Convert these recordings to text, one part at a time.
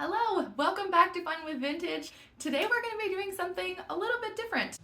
Hello, welcome back to Fun with Vintage. Today we're going to be doing something a little bit different.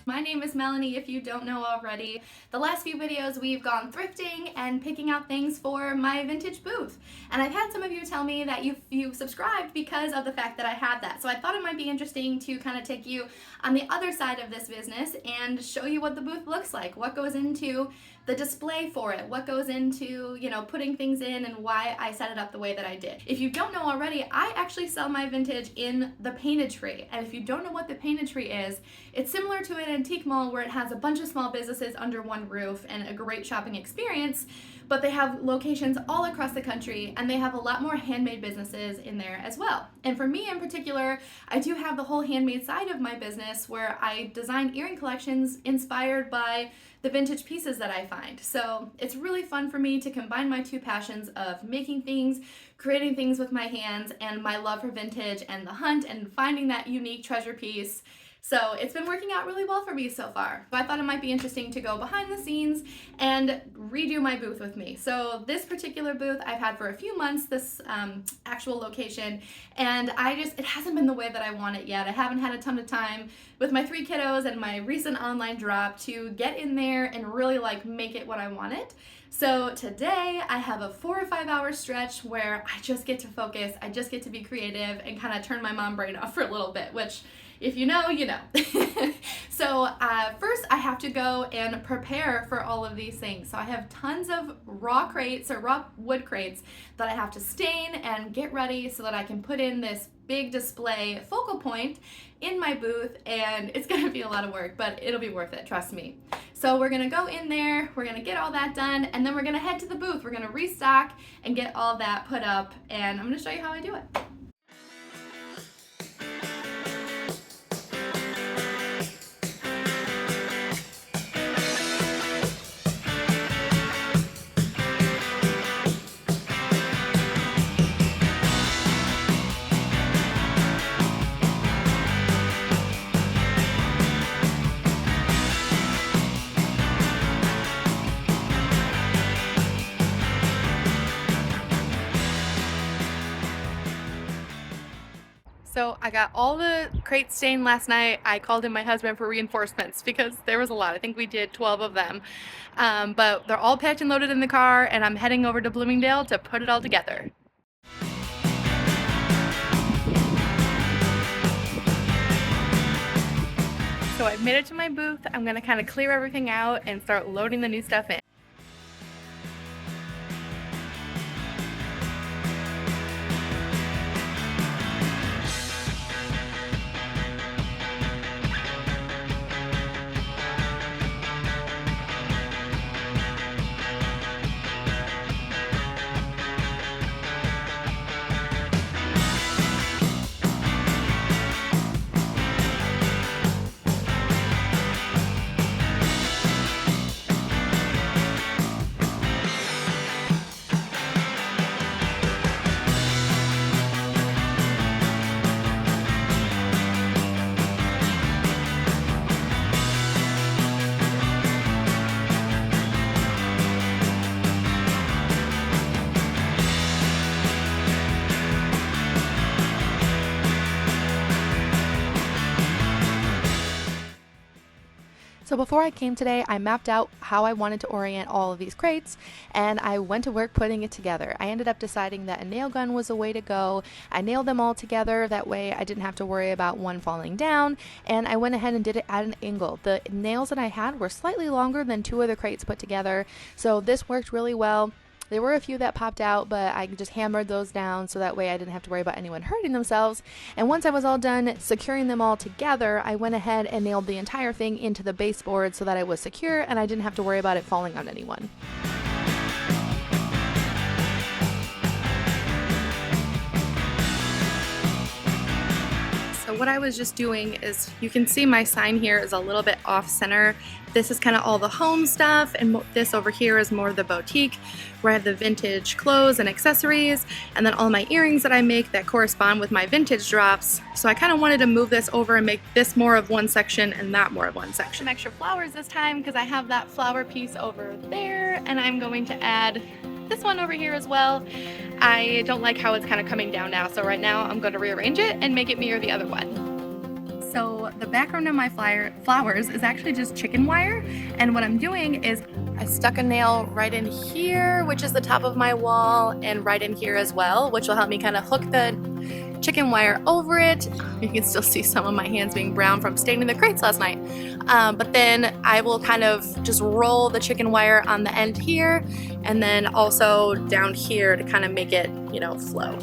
My name is Melanie, if you don't know already. The last few videos we've gone thrifting and picking out things for my vintage booth. And I've had some of you tell me that you subscribed because of the fact that I have that. So I thought it might be interesting to kind of take you on the other side of this business and show you what the booth looks like, what goes into the display for it, what goes into, putting things in and why I set it up the way that I did. If you don't know already, I actually sell my vintage in the Painted Tree. And if you don't know what the Painted Tree is, it's similar to an antique mall where it has a bunch of small businesses under one roof and a great shopping experience, but they have locations all across the country and they have a lot more handmade businesses in there as well. And for me in particular, I do have the whole handmade side of my business where I design earring collections inspired by the vintage pieces that I find. So it's really fun for me to combine my two passions of making things, creating things with my hands, and my love for vintage and the hunt and finding that unique treasure piece. So it's been working out really well for me so far. So I thought it might be interesting to go behind the scenes and redo my booth with me. So this particular booth I've had for a few months, this actual location, and it hasn't been the way that I want it yet. I haven't had a ton of time with my 3 kiddos and my recent online drop to get in there and really make it what I want it. So today I have a 4 or 5 hour stretch where I just get to focus, I just get to be creative and kind of turn my mom brain off for a little bit, which if you know, you know. So first I have to go and prepare for all of these things. So I have tons of raw crates or raw wood crates that I have to stain and get ready so that I can put in this big display focal point in my booth, and it's gonna be a lot of work, but it'll be worth it, trust me. So we're gonna go in there, we're gonna get all that done, and then we're gonna head to the booth. We're gonna restock and get all that put up, and I'm gonna show you how I do it. So I got all the crates stained last night. I called in my husband for reinforcements because there was a lot. I think we did 12 of them. But they're all packed and loaded in the car, and I'm heading over to Bloomingdale to put it all together. So I've made it to my booth. I'm gonna kind of clear everything out and start loading the new stuff in. So before I came today, I mapped out how I wanted to orient all of these crates, and I went to work putting it together. I ended up deciding that a nail gun was the way to go. I nailed them all together, that way I didn't have to worry about one falling down, and I went ahead and did it at an angle. The nails that I had were slightly longer than 2 other crates put together, so this worked really well. There were a few that popped out, but I just hammered those down so that way I didn't have to worry about anyone hurting themselves. And once I was all done securing them all together, I went ahead and nailed the entire thing into the baseboard so that it was secure and I didn't have to worry about it falling on anyone. So what I was just doing is, you can see my sign here is a little bit off center, This is kind of all the home stuff, and this over here is more of the boutique, where I have the vintage clothes and accessories, and then all my earrings that I make that correspond with my vintage drops. So I kind of wanted to move this over and make this more of one section and that more of one section. Some extra flowers this time because I have that flower piece over there, and I'm going to add this one over here as well. I don't like how it's kind of coming down now, so right now I'm going to rearrange it and make it mirror the other one. So the background of my flowers is actually just chicken wire, and what I'm doing is I stuck a nail right in here, which is the top of my wall, and right in here as well, which will help me kind of hook the chicken wire over it. You can still see some of my hands being brown from staining the crates last night. But then I will kind of just roll the chicken wire on the end here, and then also down here to kind of make it, you know, flow.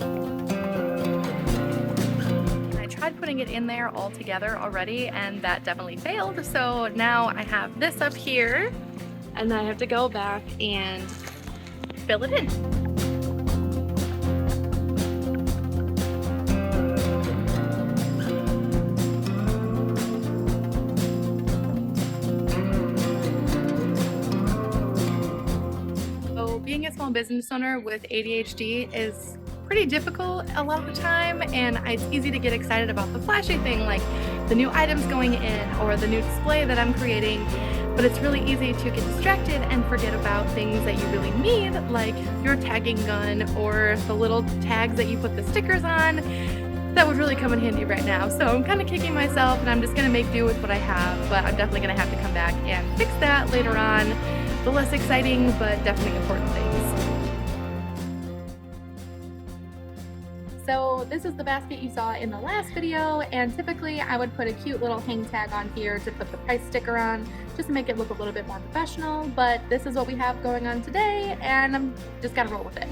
Tried putting it in there all together already, and that definitely failed. So now I have this up here, and then I have to go back and fill it in. So being a small business owner with ADHD is pretty difficult a lot of the time, and it's easy to get excited about the flashy thing like the new items going in or the new display that I'm creating, but it's really easy to get distracted and forget about things that you really need, like your tagging gun or the little tags that you put the stickers on. That would really come in handy right now. So I'm kind of kicking myself, and I'm just going to make do with what I have, but I'm definitely going to have to come back and fix that later on. The less exciting but definitely important things. So this is the basket you saw in the last video, and typically I would put a cute little hang tag on here to put the price sticker on, just to make it look a little bit more professional, but this is what we have going on today, and I'm just gotta roll with it.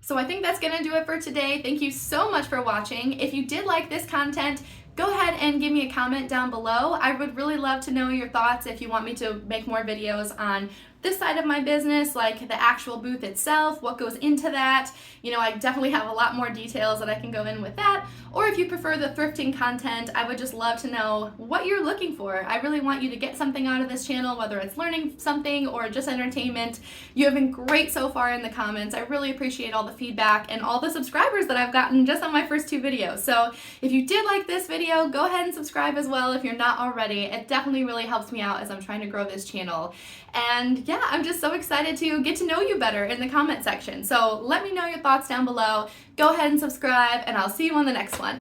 So I think that's gonna do it for today. Thank you so much for watching. If you did like this content, go ahead and give me a comment down below. I would really love to know your thoughts if you want me to make more videos on this side of my business, like the actual booth itself, what goes into that. You know, I definitely have a lot more details that I can go in with that. Or if you prefer the thrifting content, I would just love to know what you're looking for. I really want you to get something out of this channel, whether it's learning something or just entertainment. You have been great so far in the comments. I really appreciate all the feedback and all the subscribers that I've gotten just on my first 2 videos. So if you did like this video, go ahead and subscribe as well if you're not already. It definitely really helps me out as I'm trying to grow this channel. And yeah, I'm just so excited to get to know you better in the comment section. So let me know your thoughts down below. Go ahead and subscribe, and I'll see you on the next one.